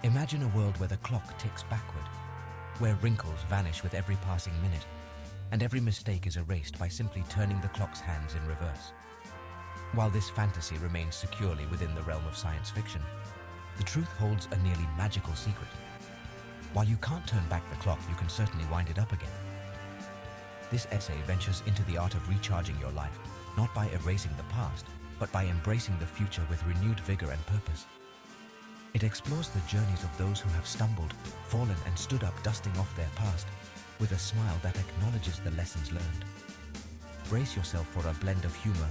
Imagine a world where the clock ticks backward, where wrinkles vanish with every passing minute, and every mistake is erased by simply turning the clock's hands in reverse. While this fantasy remains securely within the realm of science fiction, the truth holds a nearly magical secret. While you can't turn back the clock, you can certainly wind it up again. This essay ventures into the art of recharging your life, not by erasing the past, but by embracing the future with renewed vigor and purpose. It explores the journeys of those who have stumbled, fallen, and stood up, dusting off their past, with a smile that acknowledges the lessons learned. Brace yourself for a blend of humor,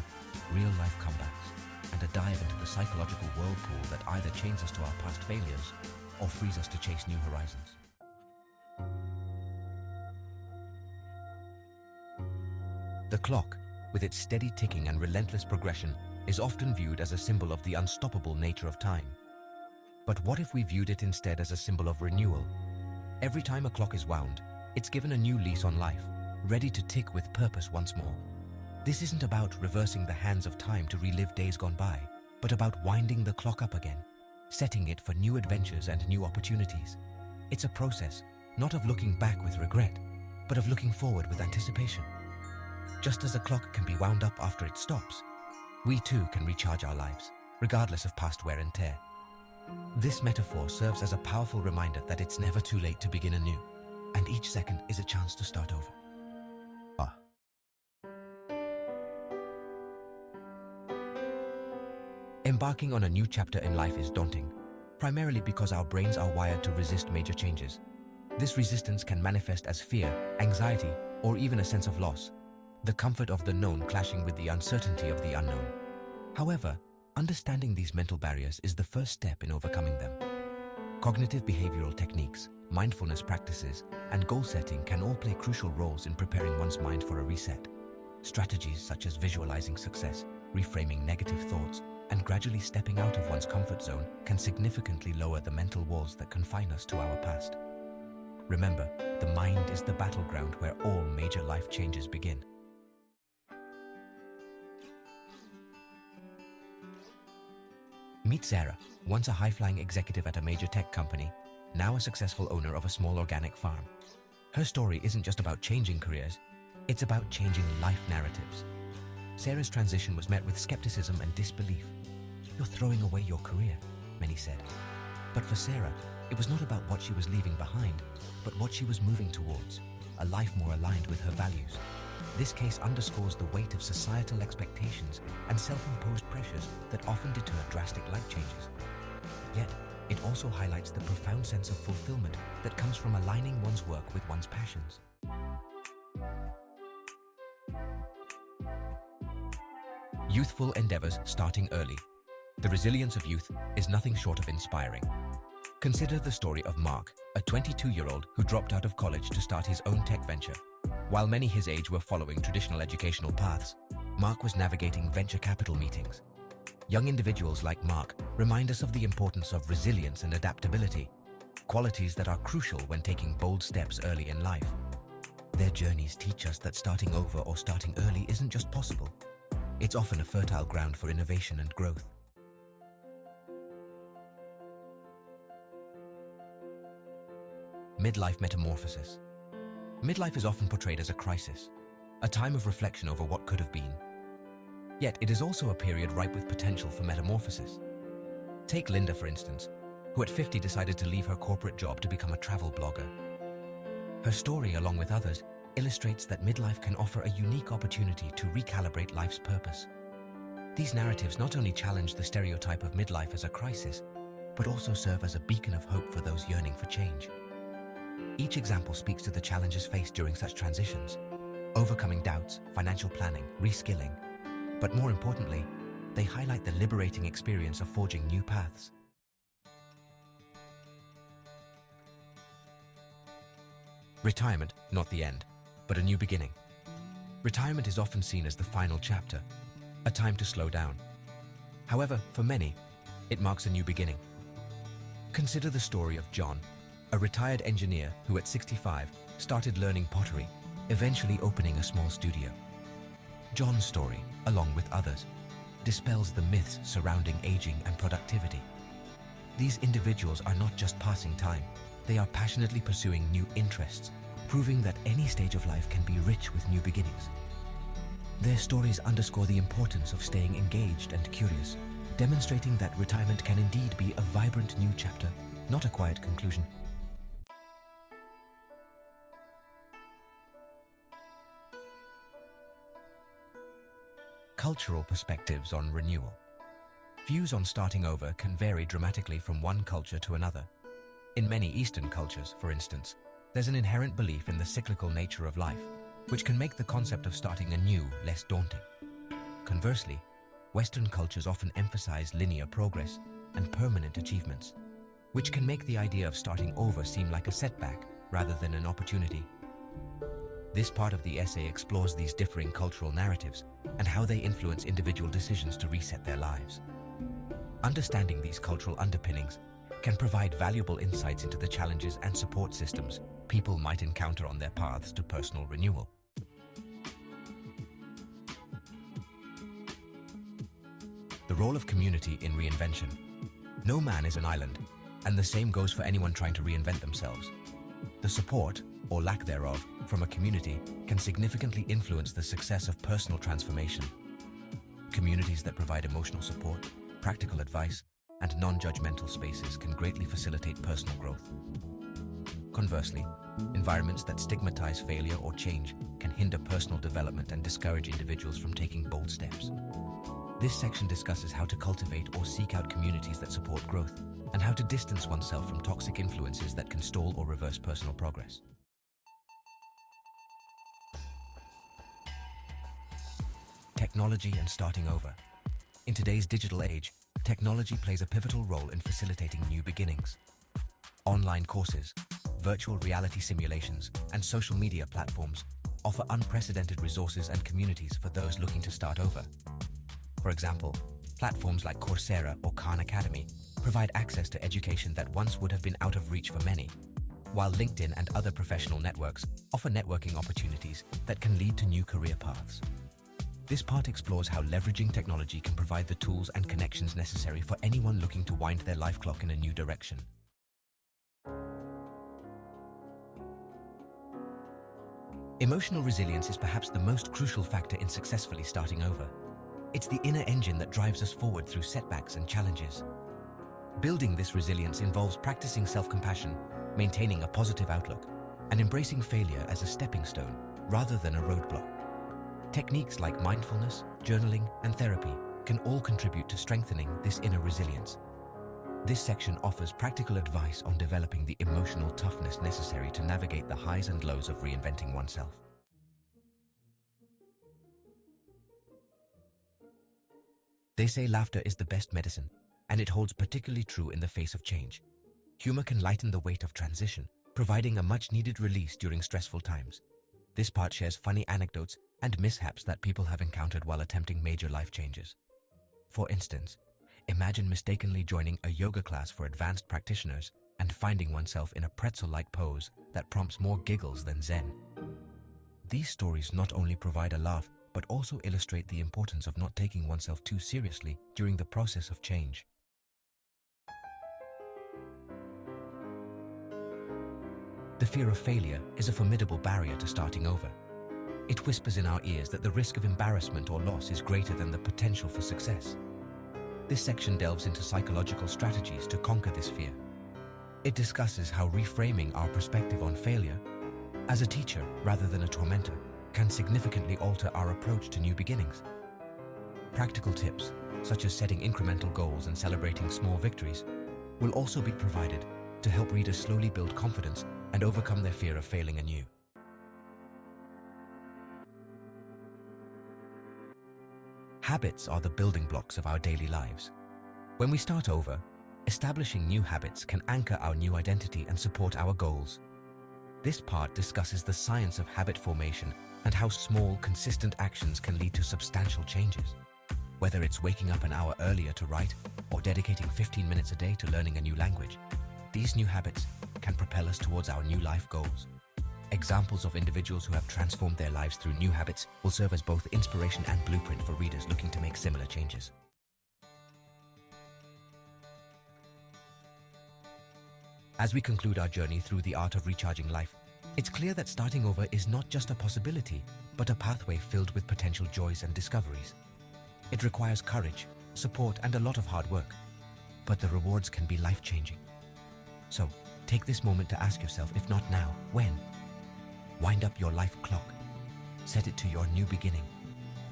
real-life comebacks, and a dive into the psychological whirlpool that either chains us to our past failures or frees us to chase new horizons. The clock, with its steady ticking and relentless progression, is often viewed as a symbol of the unstoppable nature of time. But what if we viewed it instead as a symbol of renewal? Every time a clock is wound, it's given a new lease on life, ready to tick with purpose once more. This isn't about reversing the hands of time to relive days gone by, but about winding the clock up again, setting it for new adventures and new opportunities. It's a process, not of looking back with regret, but of looking forward with anticipation. Just as a clock can be wound up after it stops, we too can recharge our lives, regardless of past wear and tear. This metaphor serves as a powerful reminder that it's never too late to begin anew, and each second is a chance to start over. Embarking on a new chapter in life is daunting, primarily because our brains are wired to resist major changes. This resistance can manifest as fear, anxiety, or even a sense of loss, the comfort of the known clashing with the uncertainty of the unknown. However, understanding these mental barriers is the first step in overcoming them. Cognitive behavioral techniques, mindfulness practices, and goal setting can all play crucial roles in preparing one's mind for a reset. Strategies such as visualizing success, reframing negative thoughts, and gradually stepping out of one's comfort zone can significantly lower the mental walls that confine us to our past. Remember, the mind is the battleground where all major life changes begin. Meet Sarah, once a high-flying executive at a major tech company, now a successful owner of a small organic farm. Her story isn't just about changing careers, it's about changing life narratives. Sarah's transition was met with skepticism and disbelief. "You're throwing away your career," many said. But for Sarah, it was not about what she was leaving behind, but what she was moving towards, a life more aligned with her values. This case underscores the weight of societal expectations and self-imposed pressures that often deter drastic life changes. Yet, it also highlights the profound sense of fulfillment that comes from aligning one's work with one's passions. Youthful endeavors starting early. The resilience of youth is nothing short of inspiring. Consider the story of Mark, a 22-year-old who dropped out of college to start his own tech venture. While many his age were following traditional educational paths, Mark was navigating venture capital meetings. Young individuals like Mark remind us of the importance of resilience and adaptability, qualities that are crucial when taking bold steps early in life. Their journeys teach us that starting over or starting early isn't just possible. It's often a fertile ground for innovation and growth. Midlife metamorphosis. Midlife is often portrayed as a crisis, a time of reflection over what could have been. Yet it is also a period ripe with potential for metamorphosis. Take Linda, for instance, who at 50 decided to leave her corporate job to become a travel blogger. Her story, along with others, illustrates that midlife can offer a unique opportunity to recalibrate life's purpose. These narratives not only challenge the stereotype of midlife as a crisis, but also serve as a beacon of hope for those yearning for change. Each example speaks to the challenges faced during such transitions, overcoming doubts, financial planning, reskilling. But more importantly, they highlight the liberating experience of forging new paths. Retirement, not the end, but a new beginning. Retirement is often seen as the final chapter, a time to slow down. However, for many, it marks a new beginning. Consider the story of John, a retired engineer who at 65 started learning pottery, eventually opening a small studio. John's story, along with others, dispels the myths surrounding aging and productivity. These individuals are not just passing time, they are passionately pursuing new interests, proving that any stage of life can be rich with new beginnings. Their stories underscore the importance of staying engaged and curious, demonstrating that retirement can indeed be a vibrant new chapter, not a quiet conclusion. Cultural perspectives on renewal. Views on starting over can vary dramatically from one culture to another. In many Eastern cultures, for instance, there's an inherent belief in the cyclical nature of life, which can make the concept of starting anew less daunting. Conversely, Western cultures often emphasize linear progress and permanent achievements, which can make the idea of starting over seem like a setback rather than an opportunity. This part of the essay explores these differing cultural narratives and how they influence individual decisions to reset their lives. Understanding these cultural underpinnings can provide valuable insights into the challenges and support systems people might encounter on their paths to personal renewal. The role of community in reinvention. No man is an island, and the same goes for anyone trying to reinvent themselves. The support, or lack thereof, from a community can significantly influence the success of personal transformation. Communities that provide emotional support, practical advice, and non-judgmental spaces can greatly facilitate personal growth. Conversely, environments that stigmatize failure or change can hinder personal development and discourage individuals from taking bold steps. This section discusses how to cultivate or seek out communities that support growth, and how to distance oneself from toxic influences that can stall or reverse personal progress. Technology and starting over. In today's digital age, technology plays a pivotal role in facilitating new beginnings. Online courses, virtual reality simulations, and social media platforms offer unprecedented resources and communities for those looking to start over. For example, platforms like Coursera or Khan Academy provide access to education that once would have been out of reach for many, while LinkedIn and other professional networks offer networking opportunities that can lead to new career paths. This part explores how leveraging technology can provide the tools and connections necessary for anyone looking to wind their life clock in a new direction. Emotional resilience is perhaps the most crucial factor in successfully starting over. It's the inner engine that drives us forward through setbacks and challenges. Building this resilience involves practicing self-compassion, maintaining a positive outlook, and embracing failure as a stepping stone rather than a roadblock. Techniques like mindfulness, journaling, and therapy can all contribute to strengthening this inner resilience. This section offers practical advice on developing the emotional toughness necessary to navigate the highs and lows of reinventing oneself. They say laughter is the best medicine, and it holds particularly true in the face of change. Humor can lighten the weight of transition, providing a much-needed release during stressful times. This part shares funny anecdotes and mishaps that people have encountered while attempting major life changes. For instance, imagine mistakenly joining a yoga class for advanced practitioners and finding oneself in a pretzel-like pose that prompts more giggles than zen. These stories not only provide a laugh, but also illustrate the importance of not taking oneself too seriously during the process of change. The fear of failure is a formidable barrier to starting over. It whispers in our ears that the risk of embarrassment or loss is greater than the potential for success. This section delves into psychological strategies to conquer this fear. It discusses how reframing our perspective on failure as a teacher rather than a tormentor can significantly alter our approach to new beginnings. Practical tips, such as setting incremental goals and celebrating small victories, will also be provided to help readers slowly build confidence and overcome their fear of failing anew. Habits are the building blocks of our daily lives. When we start over, establishing new habits can anchor our new identity and support our goals. This part discusses the science of habit formation and how small, consistent actions can lead to substantial changes. Whether it's waking up an hour earlier to write or dedicating 15 minutes a day to learning a new language, these new habits can propel us towards our new life goals. Examples of individuals who have transformed their lives through new habits will serve as both inspiration and blueprint for readers looking to make similar changes. As we conclude our journey through the art of recharging life, it's clear that starting over is not just a possibility, but a pathway filled with potential joys and discoveries. It requires courage, support, and a lot of hard work, but the rewards can be life-changing. So, take this moment to ask yourself, if not now, when? Wind up your life clock. Set it to your new beginning.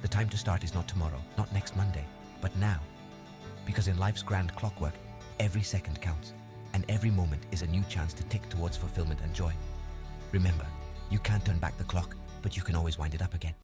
The time to start is not tomorrow, not next Monday, but now. Because in life's grand clockwork, every second counts, and every moment is a new chance to tick towards fulfillment and joy. Remember, you can't turn back the clock, but you can always wind it up again.